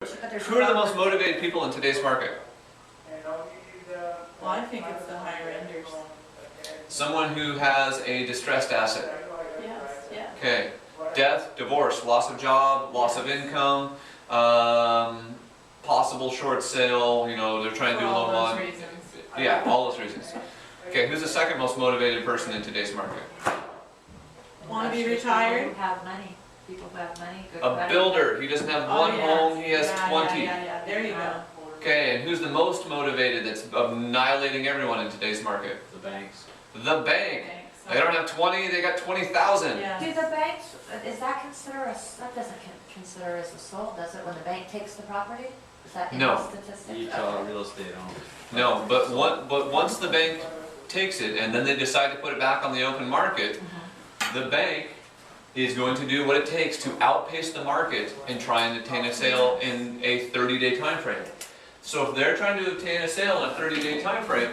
Who are the most motivated people in today's market? Well, I think it's the higher enders. Someone who has a distressed asset. Yes, yeah. Okay. Death, divorce, loss of job, loss of income, possible short sale, you know, they're trying to do a little all those on. reasons. Yeah, all those reasons. Okay, who's the second most motivated person in today's market? Want to be retired? People who have money. People who have money. Good A credit. builder. He doesn't have one home, he has 20. Yeah, there you go. Okay, and who's the most motivated that's annihilating everyone in today's market? The banks. The bank. They don't have 20, they got 20,000. Yeah. Do the banks, is that consider us, that doesn't consider as a sold, does it, when the bank takes the property? Is that in No. the statistics? You tell a real estate owner. No, but once the bank takes it and then they decide to put it back on the open market, the bank is going to do what it takes to outpace the market and try and obtain a sale in a 30-day time frame. So if they're trying to obtain a sale in a 30-day time frame,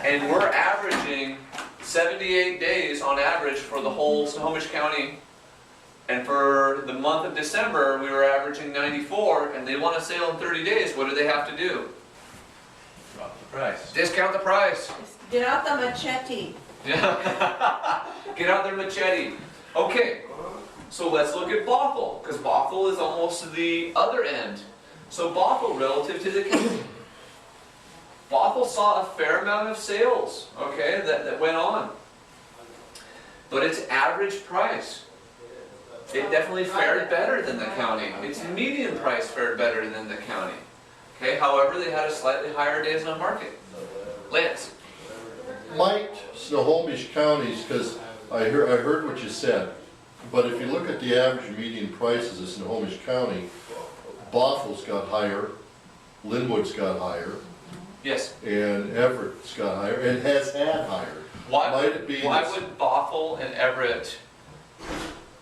and we're averaging 78 days on average for the whole Snohomish County, and for the month of December we were averaging 94, and they want a sale in 30 days, what do they have to do? Drop the price. Discount the price. Get out the machete. Yeah. Get out their machete. Okay, so let's look at Bothell, because Bothell is almost the other end. So Bothell relative to the county. Bothell saw a fair amount of sales, okay, that went on. But its average price, it definitely fared better than the county. Its median price fared better than the county. Okay, however, they had a slightly higher days on market. Lance? Might Snohomish counties, because I heard what you said, but if you look at the average median prices of Snohomish County, Bothell's got higher, Lynnwood's got higher, Yes. and Everett's got higher, and has had higher. Why Might it be why this- would Bothell and Everett,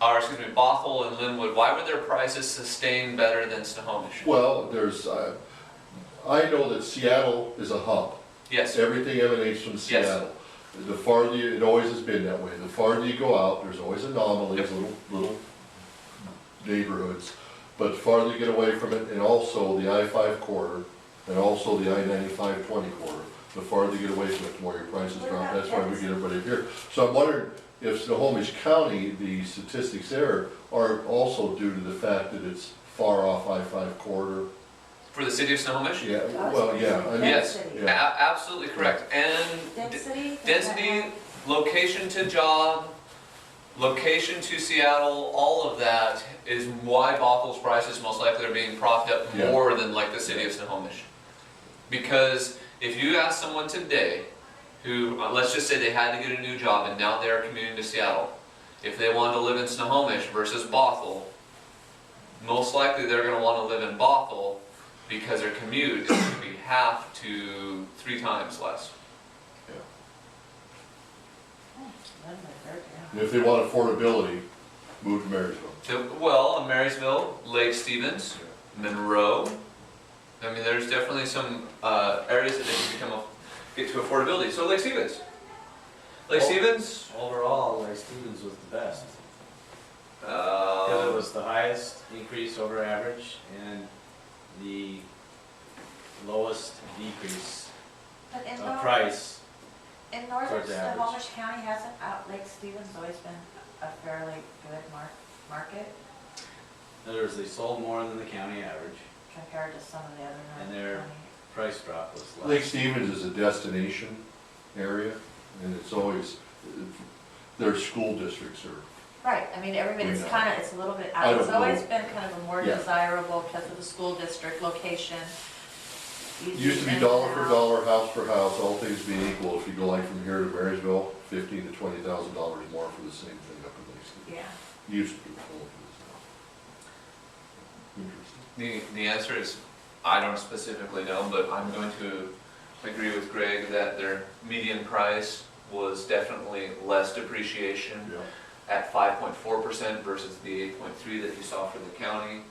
or excuse me, Bothell and Lynnwood, why would their prices sustain better than Snohomish? Well, there's, I know that Seattle is a hub. Yes. Everything emanates from Seattle. The farther you, it always has been that way. The farther you go out, there's always anomalies, little neighborhoods. But the farther you get away from it, and also the I-5 corridor, and also the I-95-20 corridor, the farther you get away from it, the more your prices drop. That's why we get everybody here. So I'm wondering if Snohomish County, the statistics there are also due to the fact that it's far off I-5 corridor. For the city of Snohomish? Yeah, well, yeah. I mean, Yes, yeah. absolutely correct. And Density? density, location to job, location to Seattle, all of that is why Bothell's prices most likely are being propped up Yeah. more than like the city of Snohomish. Because if you ask someone today who, let's just say they had to get a new job and now they're commuting to Seattle, if they wanted to live in Snohomish versus Bothell, most likely they're going to want to live in Bothell because their commute is going to be half to 3 times less. And if they want affordability, move to Marysville. So, well, in Marysville, Lake Stevens, Monroe. I mean, there's definitely some areas that they can get to affordability. So Lake Stevens. Lake Stevens. Overall, Lake Stevens was the best. Because it was the highest increase over average and the lowest decrease But in of price. in northern towards the average. Snohomish County, hasn't Lake Stevens always been a fairly good market In other words, they sold more than the county average compared to some of the other and northern their county? price drop was less. Lake Stevens is a destination area, and it's always, their school districts are, Right, I mean, everybody's We know. kind of, it's a little bit, I don't it's always know. been kind of a more Yeah. desirable because of the school district location. it used to be dollar for dollar, house for house, all things being equal. If you go like from here to Marysville, $15,000 to $20,000 more for the same thing up in Lake Stevens. Yeah. Used to be. Interesting. The answer is, I don't specifically know, but I'm going to agree with Greg that their median price was definitely less depreciation Yeah. at 5.4% versus the 8.3 that you saw for the county.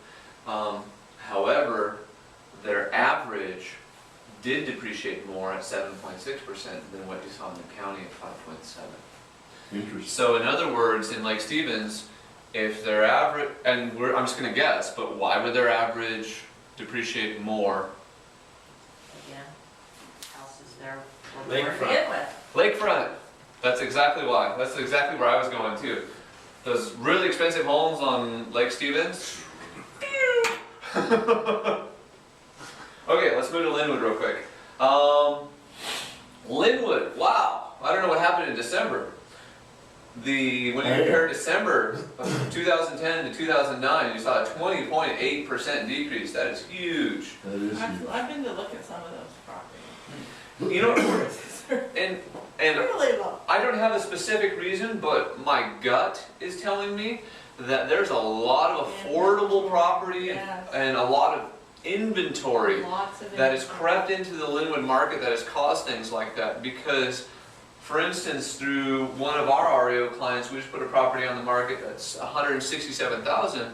However, their average did depreciate more at 7.6% than what you saw in the county at 5.7. Interesting. So in other words, in Lake Stevens, if their average, and I'm just going to guess, but why would their average depreciate more. Again, houses there were to Lakefront. begin with. Lakefront, that's exactly why. That's exactly where I was going too. Those really expensive homes on Lake Stevens. Okay, let's move to Lynnwood real quick. Lynnwood, wow. I don't know what happened in December. When you compare December of 2010 to 2009, you saw a 20.8% decrease. That is huge. That is huge. I've been to look at some of those properties. You know, and Really low. I don't have a specific reason, but my gut is telling me that there's a lot of affordable property Yes. and a lot of inventory Lots of that has inventory. crept into the Lynnwood market that has caused things like that. Because, for instance, through one of our REO clients, we just put a property on the market that's $167,000,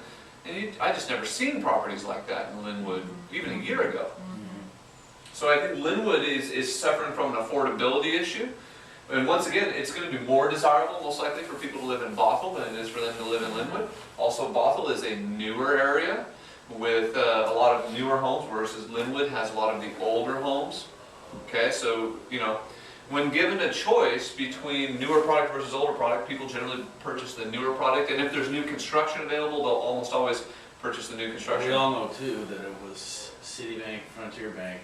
and I just never seen properties like that in Lynnwood even a year ago. So I think Lynnwood is suffering from an affordability issue. And once again, it's going to be more desirable, most likely, for people to live in Bothell than it is for them to live in Lynnwood. Also, Bothell is a newer area with a lot of newer homes, versus Lynnwood has a lot of the older homes. Okay, so, you know, when given a choice between newer product versus older product, people generally purchase the newer product. And if there's new construction available, they'll almost always purchase the new construction. We all know too that it was Citibank, Frontier Bank,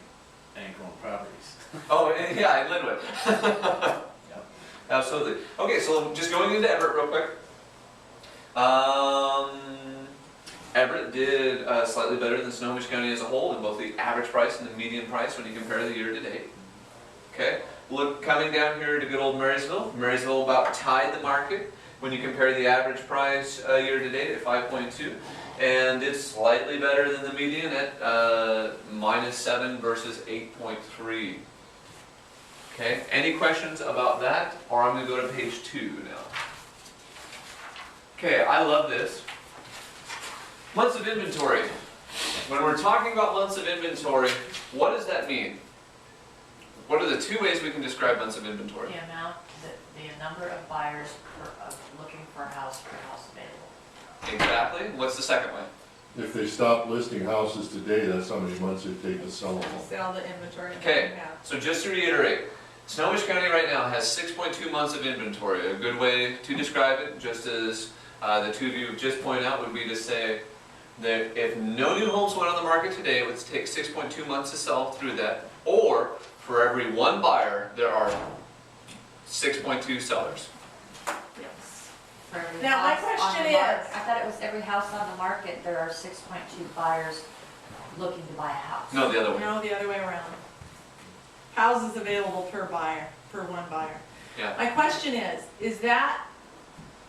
bank-owned properties. Oh, yeah, in Lynnwood. Absolutely. Okay, so just going into Everett real quick. Everett did slightly better than Snohomish County as a whole in both the average price and the median price when you compare the year to date. Okay, look, coming down here to good old Marysville. Marysville about tied the market when you compare the average price year to date at 5.2, and it's slightly better than the median at -7 versus 8.3. Okay, any questions about that? Or I'm going to go to page 2 now. Okay, I love this. Months of inventory. When we're talking about months of inventory, what does that mean? What are the two ways we can describe months of inventory? The amount, the number of buyers looking for a house available. Exactly. What's the second way? If they stop listing houses today, that's how many months it takes to sell a home. Sell the inventory. that Okay, we have. so just to reiterate, Snohomish County right now has 6.2 months of inventory. A good way to describe it, just as the two of you just pointed out, would be to say that if no new homes went on the market today, it would take 6.2 months to sell through that, or for every one buyer, there are 6.2 sellers. Yes. For every Now, my house on question the market. is- I thought it was every house on the market, there are 6.2 buyers looking to buy a house. No, the other way. No, the other way around. Houses available per buyer, per one buyer. Yeah. My question is that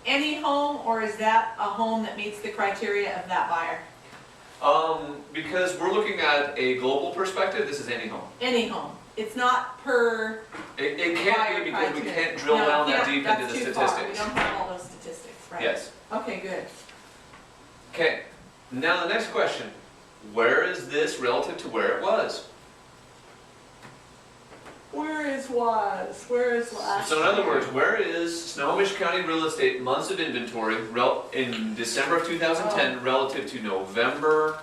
any home, or is that a home that meets the criteria of that buyer? Because we're looking at a global perspective, this is any home. Any home. It's not per It buyer can't be because we criteria. can't drill No, down that yeah, deep that's into the too far. statistics. We don't have all those statistics, right? Yes. Okay, good. Okay, now the next question. Where is this relative to where it was? Where is last So in other year? words, where is Snohomish County real estate months of inventory in December of 2010 relative to November,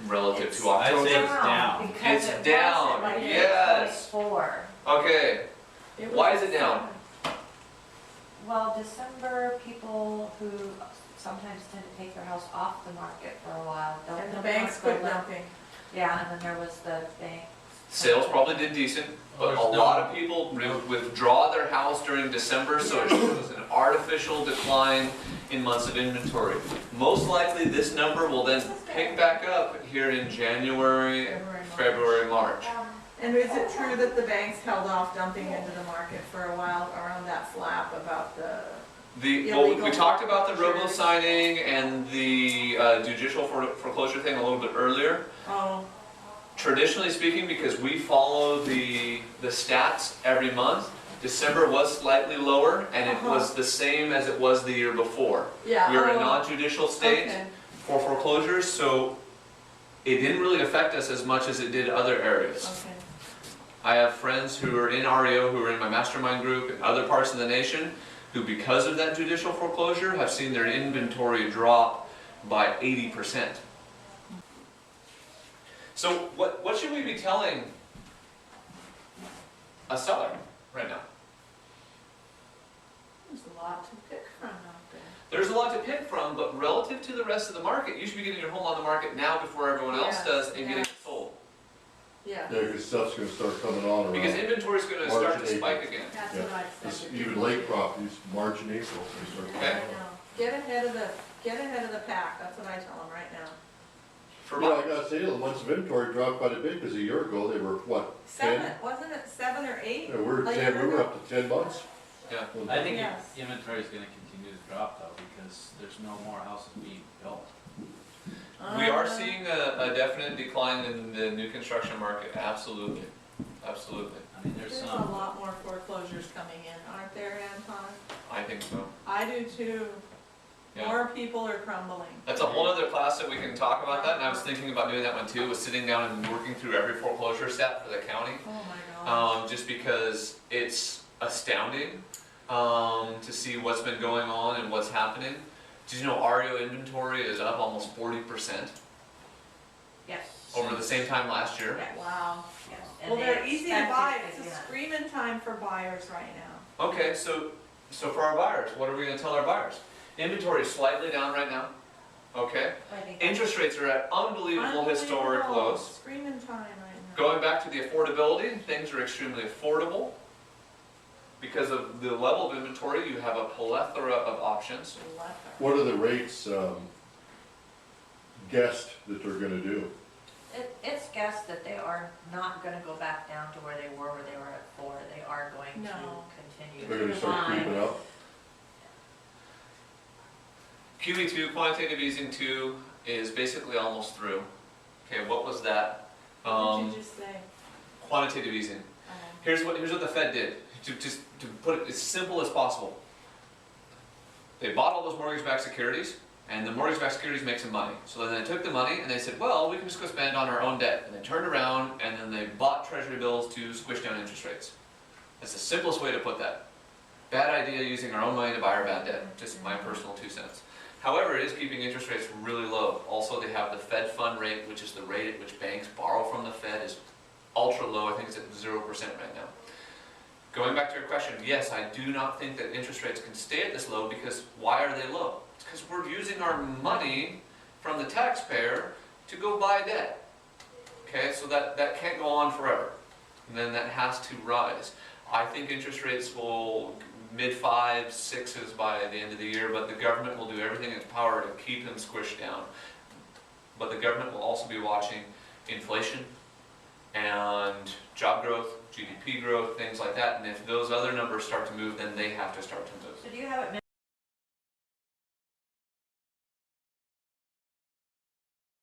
relative It's to October? I'd say it's down. Because It's it down, wasn't like yes. 8.4. Okay, It was why is it down? Well, December, people who sometimes tend to take their house off the market for a while. Don't And the don't banks go quit left. dumping. Yeah, and then there was the bank. Sales probably did decent, but a There's no- lot of people withdraw their house during December, so it shows an artificial decline in months of inventory. Most likely, this number will then pick back up here in January, February, March. And is it true that the banks held off dumping into the market for a while around that flap about the, Well, we Illegal talked about the robo foreclosures. signing and the judicial foreclosure thing a little bit earlier. oh, Traditionally speaking, because we follow the stats every month, December was slightly lower, and it was the same as it was the year before. yeah. We're a oh, non-judicial state okay. for foreclosures, so it didn't really affect us as much as it did other areas. Okay. I have friends who are in REO, who are in my mastermind group in other parts of the nation, who because of that judicial foreclosure have seen their inventory drop by 80%. So what should we be telling a seller right now? There's a lot to pick from out there. There's a lot to pick from, but relative to the rest of the market, you should be getting your home on the market now before everyone else Yes, does and getting yes. it sold. Yeah, Yeah, because stuff's gonna start coming on around. Because inventory's gonna March start and to spike April. again. that's Yeah. what I'd It's say. even lake properties, March and April, they start. Okay. I know. Get ahead of the pack, that's what I tell them right now. For Well, I buyers. gotta say, the one's inventory dropped quite a bit, because a year ago, they were, what, 10? Wasn't it 7 or 8? Yeah, we're A 10, year we were ago? up to 10 months. Yeah. I think Yes. inventory is gonna continue to drop though, because there's no more houses being built. We are seeing a definite decline in the new construction market, absolutely, absolutely. I mean, there's There's a some, lot more foreclosures coming in, aren't there, Anton? I think so. I do too. Yeah. More people are crumbling. That's a whole other class that we can talk about that, and I was thinking about doing that one too, was sitting down and working through every foreclosure stat for the county. Oh my gosh. Just because it's astounding, to see what's been going on and what's happening. Did you know REO inventory is up almost 40% Yes. over the same time last year? Yes. Wow. Yes. Well, And they're they easy to expect buy. it It's a again. screaming time for buyers right now. Okay, so for our buyers, what are we gonna tell our buyers? Inventory is slightly down right now, okay? I think that's- Interest rates are at unbelievable historic Unbelievable. lows. Screaming time right now. Going back to the affordability, things are extremely affordable. Because of the level of inventory, you have a plethora of options. What are the rates, guessed that they're gonna do? It's guessed that they are not gonna go back down to where they were at 4. They are going to No. continue They're to gonna start climb. creeping up? QE2, quantitative easing 2, is basically almost through. Okay, what was that? What did you just say? Quantitative easing. Here's what the Fed did, to put it as simple as possible. They bought all those mortgage-backed securities, and the mortgage-backed securities make some money. So then they took the money and they said, well, we can just go spend on our own debt. And they turned around and then they bought treasury bills to squish down interest rates. That's the simplest way to put that. Bad idea using our own money to buy our bad debt, just my personal 2 cents. However, it is keeping interest rates really low. Also, they have the Fed fund rate, which is the rate at which banks borrow from the Fed, is ultra low. I think it's at 0% right now. Going back to your question, yes, I do not think that interest rates can stay at this low, because why are they low? It's because we're using our money from the taxpayer to go buy debt. Okay, so that can't go on forever. And then that has to rise. I think interest rates will mid-5s, 6s by the end of the year, but the government will do everything in its power to keep them squished down. But the government will also be watching inflation and job growth, GDP growth, things like that, and if those other numbers start to move, then they have to start to move. So do you have it